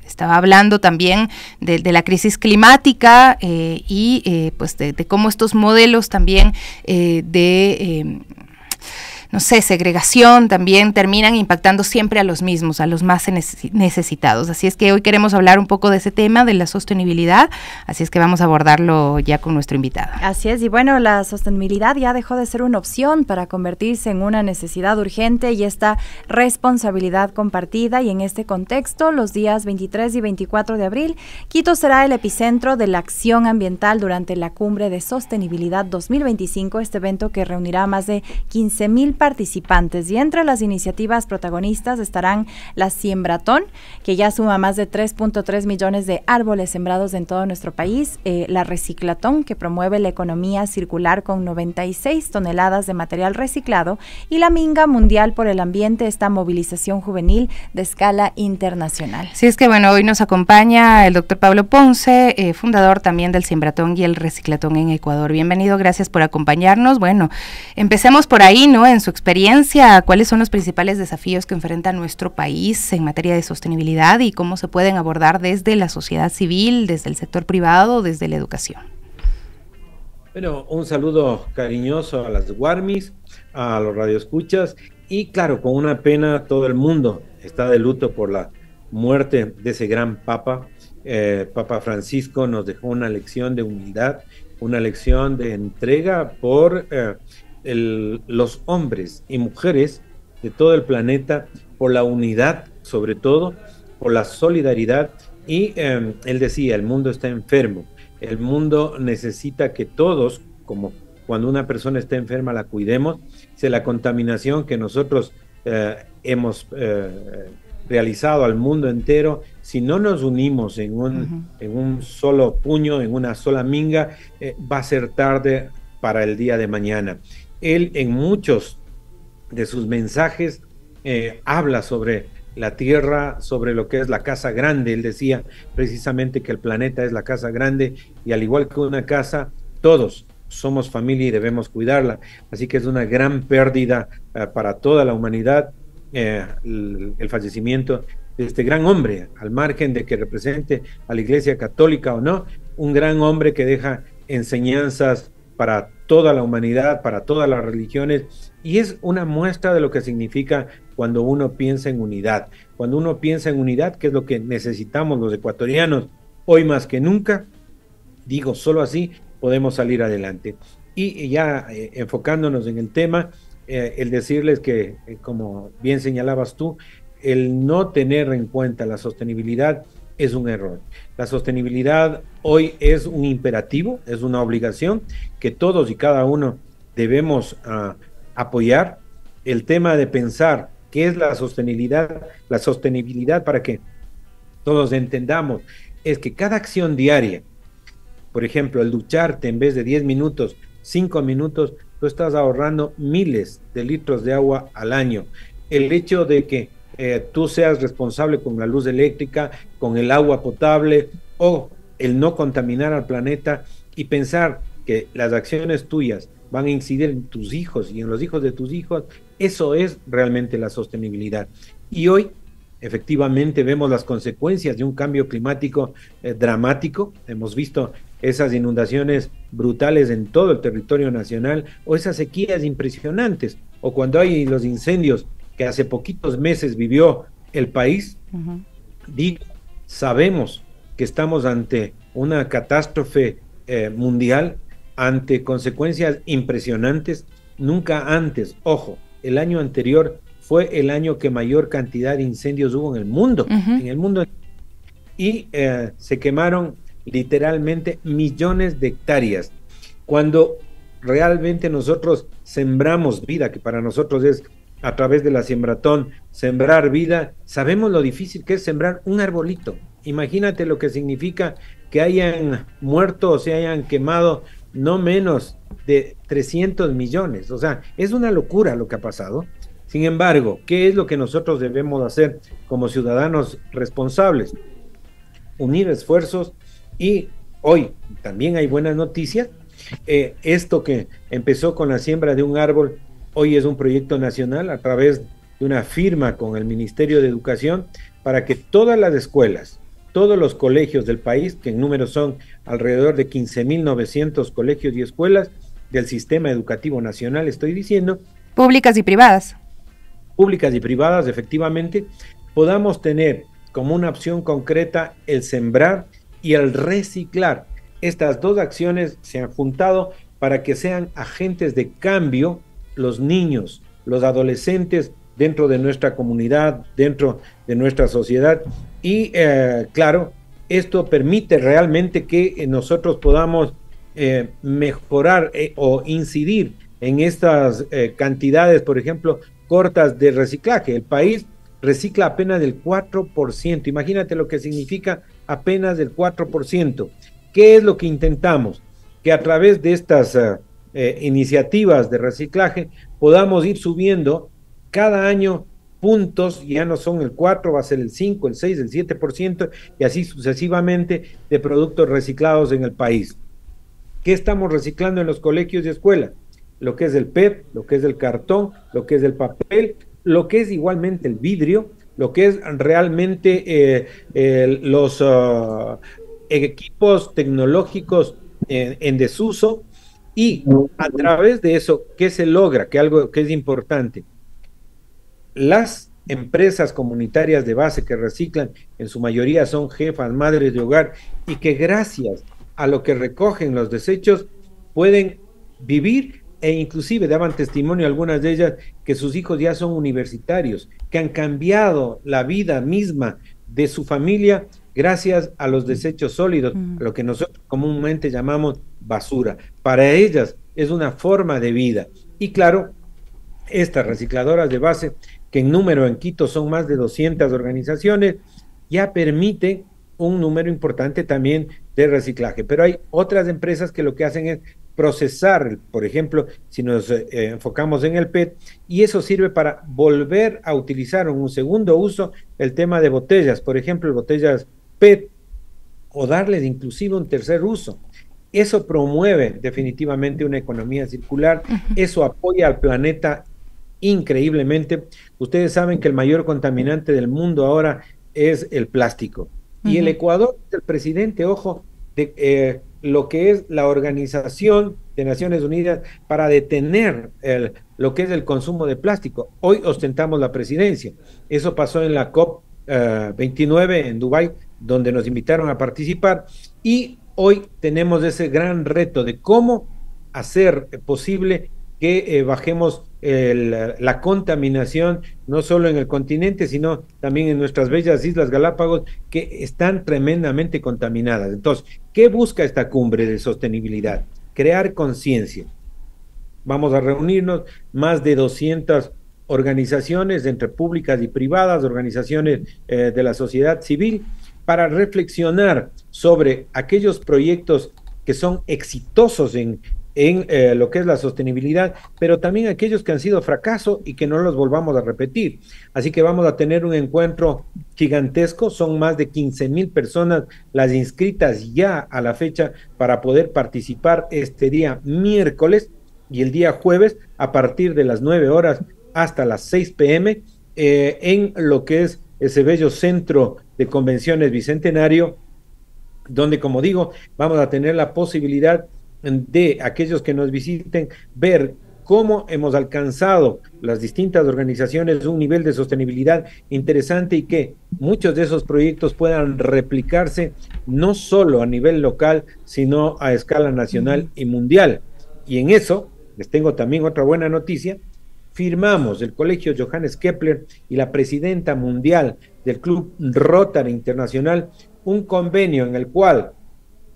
Estaba hablando también de la crisis climática pues de cómo estos modelos también no sé, segregación también terminan impactando siempre a los mismos, a los más necesitados. Así es que hoy queremos hablar un poco de ese tema, de la sostenibilidad, así es que vamos a abordarlo ya con nuestro invitado. Así es, y bueno, la sostenibilidad ya dejó de ser una opción para convertirse en una necesidad urgente y esta responsabilidad compartida, y en este contexto, los días 23 y 24 de abril, Quito será el epicentro de la acción ambiental durante la Cumbre de Sostenibilidad 2025, este evento que reunirá a más de 15,000 participantes, y entre las iniciativas protagonistas estarán la Siembratón, que ya suma más de 3.3 millones de árboles sembrados en todo nuestro país, la Reciclatón, que promueve la economía circular con 96 toneladas de material reciclado, y la Minga Mundial por el Ambiente, esta movilización juvenil de escala internacional. Sí, es que bueno, hoy nos acompaña el doctor Pablo Ponce, fundador también del Siembratón y el Reciclatón en Ecuador. Bienvenido, gracias por acompañarnos. Bueno, empecemos por ahí, ¿no? En su experiencia, ¿cuáles son los principales desafíos que enfrenta nuestro país en materia de sostenibilidad y cómo se pueden abordar desde la sociedad civil, desde el sector privado, desde la educación? Bueno, un saludo cariñoso a las Guarmis, a los radioescuchas, y claro, con una pena todo el mundo está de luto por la muerte de ese gran Papa. Papa Francisco nos dejó una lección de humildad, una lección de entrega por los hombres y mujeres de todo el planeta, por la unidad, sobre todo, por la solidaridad. Y él decía, el mundo está enfermo, el mundo necesita que todos, como cuando una persona está enferma, la cuidemos. La contaminación que nosotros hemos realizado al mundo entero, si no nos unimos en un solo puño, en una sola minga, va a ser tarde para el día de mañana. Él en muchos de sus mensajes habla sobre la tierra, sobre lo que es la casa grande. Él decía precisamente que el planeta es la casa grande, y al igual que una casa, todos somos familia y debemos cuidarla. Así que es una gran pérdida para toda la humanidad el fallecimiento de este gran hombre, al margen de que represente a la Iglesia Católica o no, un gran hombre que deja enseñanzas para toda la humanidad, para todas las religiones, y es una muestra de lo que significa cuando uno piensa en unidad. Cuando uno piensa en unidad, que es lo que necesitamos los ecuatorianos hoy más que nunca, digo, solo así podemos salir adelante. Y ya enfocándonos en el tema, el decirles que, como bien señalabas tú, el no tener en cuenta la sostenibilidad es un error. La sostenibilidad hoy es un imperativo, es una obligación que todos y cada uno debemos apoyar. El tema de pensar qué es la sostenibilidad para que todos entendamos, es que cada acción diaria, por ejemplo, el ducharte en vez de 10 minutos, 5 minutos, tú estás ahorrando miles de litros de agua al año. El hecho de que tú seas responsable con la luz eléctrica, con el agua potable, o el no contaminar al planeta, y pensar que las acciones tuyas van a incidir en tus hijos y en los hijos de tus hijos, eso es realmente la sostenibilidad. Y hoy, efectivamente, vemos las consecuencias de un cambio climático dramático. Hemos visto esas inundaciones brutales en todo el territorio nacional, o esas sequías impresionantes, o cuando hay los incendios que hace poquitos meses vivió el país. Sabemos que estamos ante una catástrofe mundial, ante consecuencias impresionantes. Nunca antes, ojo, el año anterior fue el año que mayor cantidad de incendios hubo en el mundo, y se quemaron literalmente millones de hectáreas. Cuando realmente nosotros sembramos vida, que para nosotros es a través de la Siembratón, sembrar vida, sabemos lo difícil que es sembrar un arbolito. Imagínate lo que significa que hayan muerto o se hayan quemado no menos de 300 millones. O sea, es una locura lo que ha pasado. Sin embargo, ¿qué es lo que nosotros debemos hacer como ciudadanos responsables? Unir esfuerzos. Y hoy también hay buenas noticias. Esto que empezó con la siembra de un árbol, hoy es un proyecto nacional a través de una firma con el Ministerio de Educación, para que todas las escuelas, todos los colegios del país, que en número son alrededor de 15.900 colegios y escuelas del sistema educativo nacional, estoy diciendo. Públicas y privadas. Públicas y privadas, efectivamente, podamos tener como una opción concreta el sembrar y el reciclar. Estas dos acciones se han juntado para que sean agentes de cambio los niños, los adolescentes dentro de nuestra comunidad, dentro de nuestra sociedad. Y claro, esto permite realmente que nosotros podamos mejorar o incidir en estas cantidades, por ejemplo, cortas de reciclaje. El país recicla apenas del 4%. Imagínate lo que significa apenas del 4%. ¿Qué es lo que intentamos? Que a través de estas iniciativas de reciclaje podamos ir subiendo cada año puntos, ya no son el 4, va a ser el 5, el 6, el 7%, y así sucesivamente, de productos reciclados en el país. ¿Qué estamos reciclando en los colegios y escuelas? lo que es el PET, lo que es el cartón, lo que es el papel, lo que es igualmente el vidrio, lo que es realmente los equipos tecnológicos en desuso, y a través de eso, ¿qué se logra? Que algo que es importante, las empresas comunitarias de base que reciclan, en su mayoría son jefas, madres de hogar, y que gracias a lo que recogen los desechos pueden vivir, e inclusive daban testimonio algunas de ellas que sus hijos ya son universitarios, que han cambiado la vida misma de su familia gracias a los desechos sólidos, a lo que nosotros comúnmente llamamos basura. Para ellas es una forma de vida. Y claro, estas recicladoras de base, que en número en Quito son más de 200 organizaciones, ya permiten un número importante también de reciclaje. Pero hay otras empresas que lo que hacen es procesar, por ejemplo, si nos enfocamos en el PET, y eso sirve para volver a utilizar en un segundo uso el tema de botellas, por ejemplo, botellas PET, o darles inclusive un tercer uso. Eso promueve definitivamente una economía circular, eso apoya al planeta increíblemente. Ustedes saben que el mayor contaminante del mundo ahora es el plástico. Y el Ecuador, el presidente, ojo, de lo que es la Organización de Naciones Unidas para detener lo que es el consumo de plástico. Hoy ostentamos la presidencia. Eso pasó en la COP 29 en Dubái, donde nos invitaron a participar, y hoy tenemos ese gran reto de cómo hacer posible que bajemos la contaminación, no solo en el continente, sino también en nuestras bellas Islas Galápagos, que están tremendamente contaminadas. Entonces, ¿qué busca esta cumbre de sostenibilidad? Crear conciencia. Vamos a reunirnos más de 200 organizaciones, entre públicas y privadas, organizaciones de la sociedad civil, para reflexionar sobre aquellos proyectos que son exitosos en lo que es la sostenibilidad, pero también aquellos que han sido fracaso y que no los volvamos a repetir. Así que vamos a tener un encuentro gigantesco, son más de 15,000 personas las inscritas ya a la fecha para poder participar este día miércoles y el día jueves a partir de las 9 horas hasta las 6 p.m. En lo que es ese bello centro de convenciones Bicentenario, donde, como digo, vamos a tener la posibilidad de aquellos que nos visiten ver cómo hemos alcanzado las distintas organizaciones un nivel de sostenibilidad interesante, y que muchos de esos proyectos puedan replicarse no solo a nivel local, sino a escala nacional y mundial. Y en eso les tengo también otra buena noticia. Firmamos el Colegio Johannes Kepler y la presidenta mundial del Club Rotary Internacional un convenio en el cual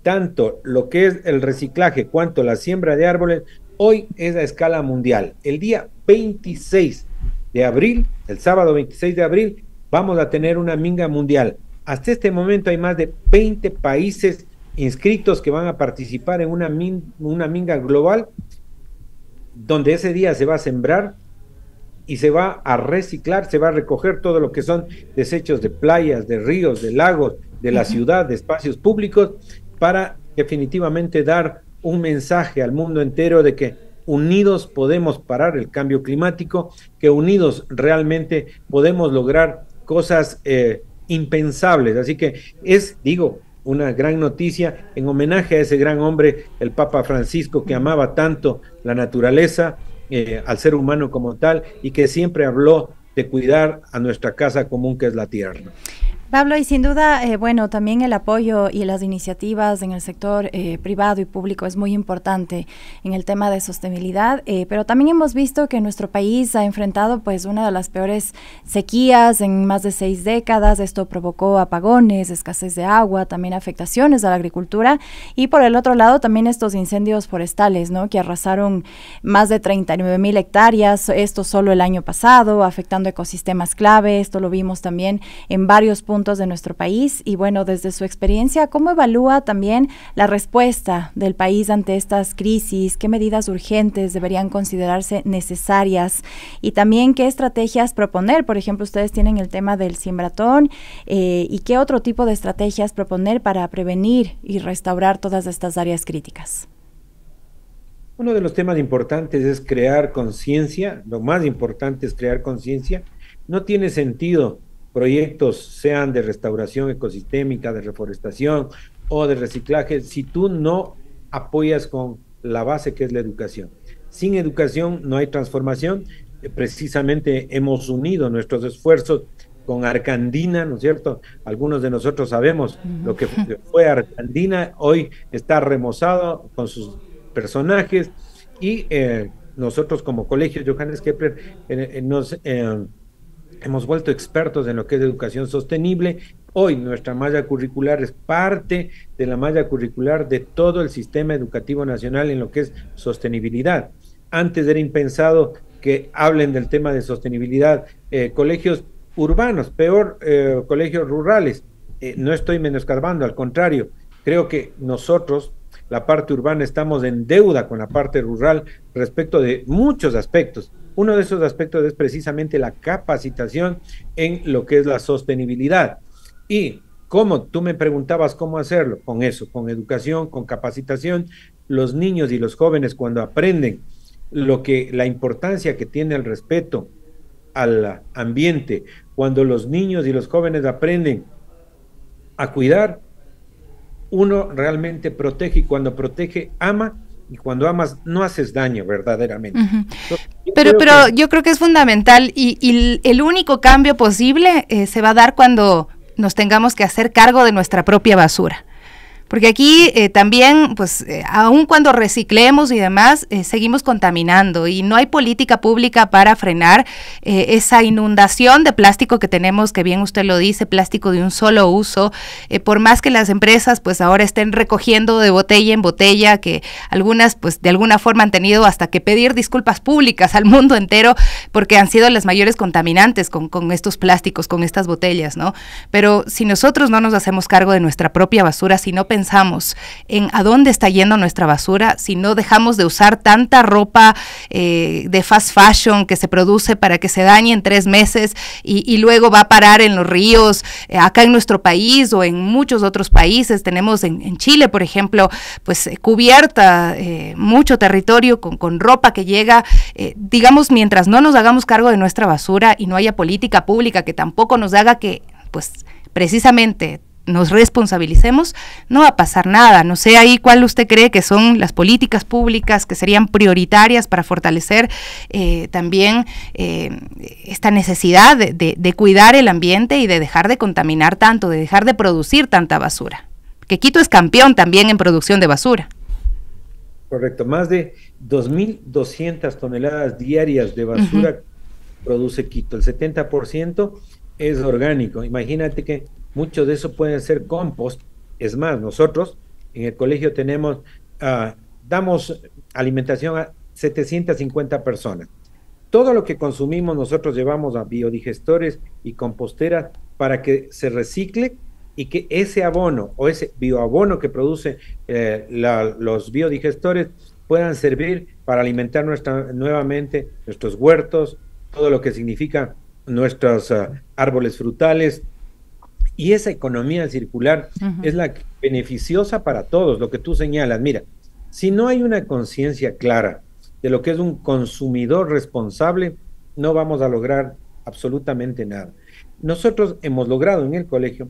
tanto lo que es el reciclaje cuanto la siembra de árboles hoy es a escala mundial. El día 26 de abril, el sábado 26 de abril, vamos a tener una minga mundial. Hasta este momento hay más de 20 países inscritos que van a participar en una minga global, donde ese día se va a sembrar y se va a reciclar, se va a recoger todo lo que son desechos de playas, de ríos, de lagos, de la ciudad, de espacios públicos, para definitivamente dar un mensaje al mundo entero de que unidos podemos parar el cambio climático, que unidos realmente podemos lograr cosas impensables. Así que es, digo, una gran noticia en homenaje a ese gran hombre, el Papa Francisco, que amaba tanto la naturaleza, al ser humano como tal, y que siempre habló de cuidar a nuestra casa común, que es la tierra. Pablo, y sin duda, bueno, también el apoyo y las iniciativas en el sector privado y público es muy importante en el tema de sostenibilidad, pero también hemos visto que nuestro país ha enfrentado pues una de las peores sequías en más de 6 décadas. Esto provocó apagones, escasez de agua, también afectaciones a la agricultura, y por el otro lado también estos incendios forestales, ¿no?, que arrasaron más de 39,000 hectáreas, esto solo el año pasado, afectando ecosistemas clave. Esto lo vimos también en varios puntos de nuestro país. Y bueno, desde su experiencia, ¿cómo evalúa también la respuesta del país ante estas crisis? ¿Qué medidas urgentes deberían considerarse necesarias? Y también, ¿qué estrategias proponer? Por ejemplo, ustedes tienen el tema del siembratón, ¿y qué otro tipo de estrategias proponer para prevenir y restaurar todas estas áreas críticas? Uno de los temas importantes es crear conciencia, lo más importante es crear conciencia. No tiene sentido proyectos sean de restauración ecosistémica, de reforestación o de reciclaje, si tú no apoyas con la base que es la educación. Sin educación no hay transformación. Precisamente hemos unido nuestros esfuerzos con Arcandina, ¿no es cierto? Algunos de nosotros sabemos lo que fue Arcandina, hoy está remozado con sus personajes y nosotros como Colegio Johannes Kepler nos hemos vuelto expertos en lo que es educación sostenible. Hoy nuestra malla curricular es parte de la malla curricular de todo el sistema educativo nacional en lo que es sostenibilidad. Antes era impensado que hablen del tema de sostenibilidad colegios urbanos, peor colegios rurales. No estoy menoscabando, al contrario, creo que nosotros, la parte urbana, estamos en deuda con la parte rural respecto de muchos aspectos. Uno de esos aspectos es precisamente la capacitación en lo que es la sostenibilidad. Y como tú me preguntabas cómo hacerlo, con eso, con educación, con capacitación, los niños y los jóvenes cuando aprenden la importancia que tiene el respeto al ambiente, cuando los niños y los jóvenes aprenden a cuidar, uno realmente protege, y cuando protege, ama, y cuando amas no haces daño verdaderamente. Entonces, pero yo creo que es fundamental y el único cambio posible se va a dar cuando nos tengamos que hacer cargo de nuestra propia basura. Porque aquí también, pues, aun cuando reciclemos y demás, seguimos contaminando y no hay política pública para frenar esa inundación de plástico que tenemos, que bien usted lo dice, plástico de un solo uso, por más que las empresas, pues, ahora estén recogiendo de botella en botella, que algunas, pues, de alguna forma han tenido hasta que pedir disculpas públicas al mundo entero, porque han sido las mayores contaminantes con estos plásticos, con estas botellas, ¿no? Pero si nosotros no nos hacemos cargo de nuestra propia basura, si no pensamos en a dónde está yendo nuestra basura, si no dejamos de usar tanta ropa de fast fashion que se produce para que se dañe en 3 meses y luego va a parar en los ríos, acá en nuestro país o en muchos otros países, tenemos en Chile, por ejemplo, pues cubierta mucho territorio con ropa que llega, digamos, mientras no nos hagamos cargo de nuestra basura y no haya política pública que tampoco nos haga que, pues, precisamente nos responsabilicemos, no va a pasar nada. No sé ahí cuál usted cree que son las políticas públicas que serían prioritarias para fortalecer también esta necesidad de cuidar el ambiente y de dejar de contaminar tanto, de dejar de producir tanta basura. Que Quito es campeón también en producción de basura. Correcto, más de 2.200 toneladas diarias de basura produce Quito, el 70% es orgánico. Imagínate que mucho de eso puede ser compost. Es más, nosotros en el colegio damos alimentación a 750 personas. Todo lo que consumimos nosotros llevamos a biodigestores y composteras para que se recicle y que ese abono o ese bioabono que produce los biodigestores puedan servir para alimentar nuevamente nuestros huertos, todo lo que significa nuestros árboles frutales. Y esa economía circular es la beneficiosa para todos, lo que tú señalas. Mira, si no hay una conciencia clara de lo que es un consumidor responsable, no vamos a lograr absolutamente nada. Nosotros hemos logrado en el colegio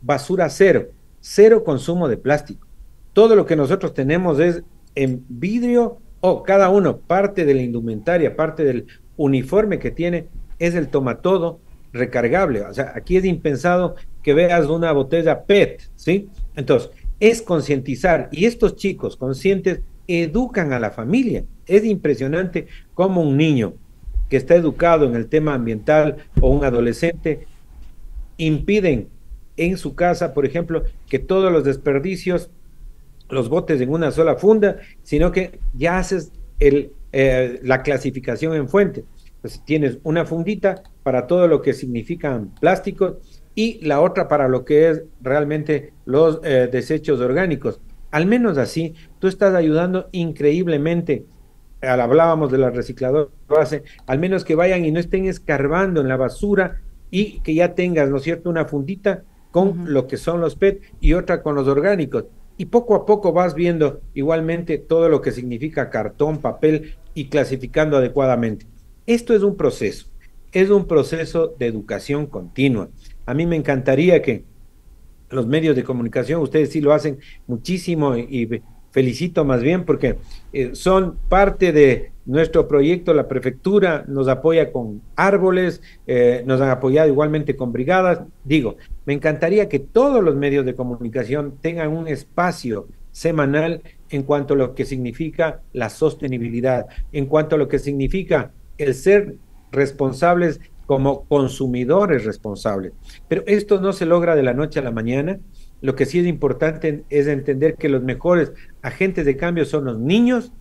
basura cero consumo de plástico. Todo lo que nosotros tenemos es en vidrio o cada uno, parte de la indumentaria, parte del uniforme que tiene, es el tomatodo recargable. O sea, aquí es impensado que veas una botella PET, ¿sí? Entonces, es concientizar, y estos chicos conscientes educan a la familia. Es impresionante cómo un niño que está educado en el tema ambiental o un adolescente impiden en su casa, por ejemplo, que todos los desperdicios los botes en una sola funda, sino que ya haces la clasificación en fuente. Entonces, tienes una fundita para todo lo que significan plásticos y la otra para lo que es realmente los desechos orgánicos. Al menos así, tú estás ayudando increíblemente. Hablábamos de la recicladora base, al menos que vayan y no estén escarbando en la basura y que ya tengas, ¿no es cierto?, una fundita con lo que son los PET y otra con los orgánicos. y poco a poco vas viendo igualmente todo lo que significa cartón, papel y clasificando adecuadamente. Esto es un proceso de educación continua. A mí me encantaría que los medios de comunicación, ustedes sí lo hacen muchísimo y felicito más bien porque son parte de nuestro proyecto. La prefectura nos apoya con árboles, nos han apoyado igualmente con brigadas. Digo, me encantaría que todos los medios de comunicación tengan un espacio semanal en cuanto a lo que significa la sostenibilidad, en cuanto a lo que significa el ser responsables como consumidores responsables. Pero esto no se logra de la noche a la mañana. Lo que sí es importante es entender que los mejores agentes de cambio son los niños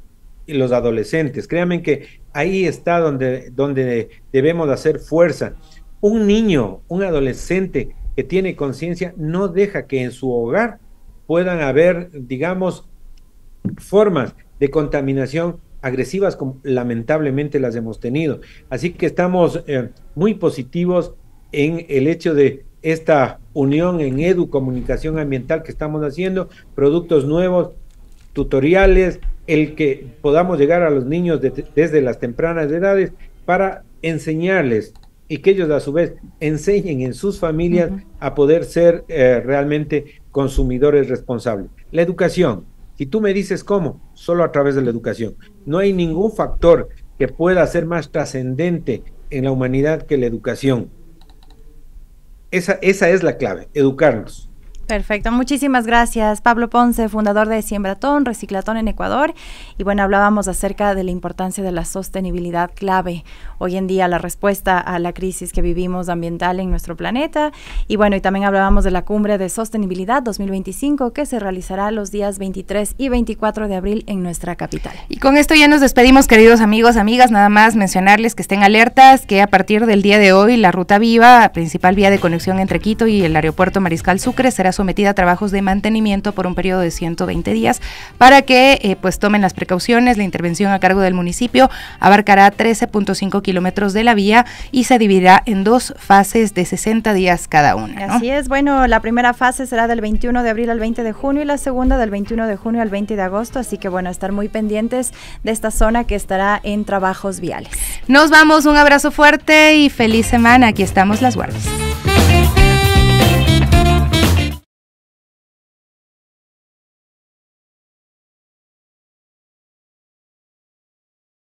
y los adolescentes. Créanme que ahí está donde debemos hacer fuerza. Un niño, un adolescente que tiene conciencia no deja que en su hogar puedan haber, digamos, formas de contaminación agresivas como lamentablemente las hemos tenido. Así que estamos muy positivos en el hecho de esta unión en educomunicación ambiental que estamos haciendo, productos nuevos, tutoriales, el que podamos llegar a los niños desde las tempranas edades para enseñarles y que ellos a su vez enseñen en sus familias a poder ser realmente consumidores responsables. La educación. Si tú me dices cómo, solo a través de la educación. No hay ningún factor que pueda ser más trascendente en la humanidad que la educación. Esa es la clave, educarnos. Perfecto, muchísimas gracias. Pablo Ponce, fundador de Siembratón, Reciclatón en Ecuador. Y bueno, hablábamos acerca de la importancia de la sostenibilidad clave hoy en día, la respuesta a la crisis que vivimos ambiental en nuestro planeta. Y bueno, y también hablábamos de la Cumbre de Sostenibilidad 2025 que se realizará los días 23 y 24 de abril en nuestra capital. Y con esto ya nos despedimos, queridos amigos, amigas. Nada más mencionarles que estén alertas, que a partir del día de hoy la Ruta Viva, principal vía de conexión entre Quito y el aeropuerto Mariscal Sucre, será sometida a trabajos de mantenimiento por un periodo de 120 días para que pues tomen las precauciones. La intervención a cargo del municipio abarcará 13.5 kilómetros de la vía y se dividirá en 2 fases de 60 días cada una, ¿no? Así es, bueno, la primera fase será del 21 de abril al 20 de junio y la segunda del 21 de junio al 20 de agosto, así que bueno, estar muy pendientes de esta zona que estará en trabajos viales. Nos vamos, un abrazo fuerte y feliz semana. Aquí estamos las Guardias.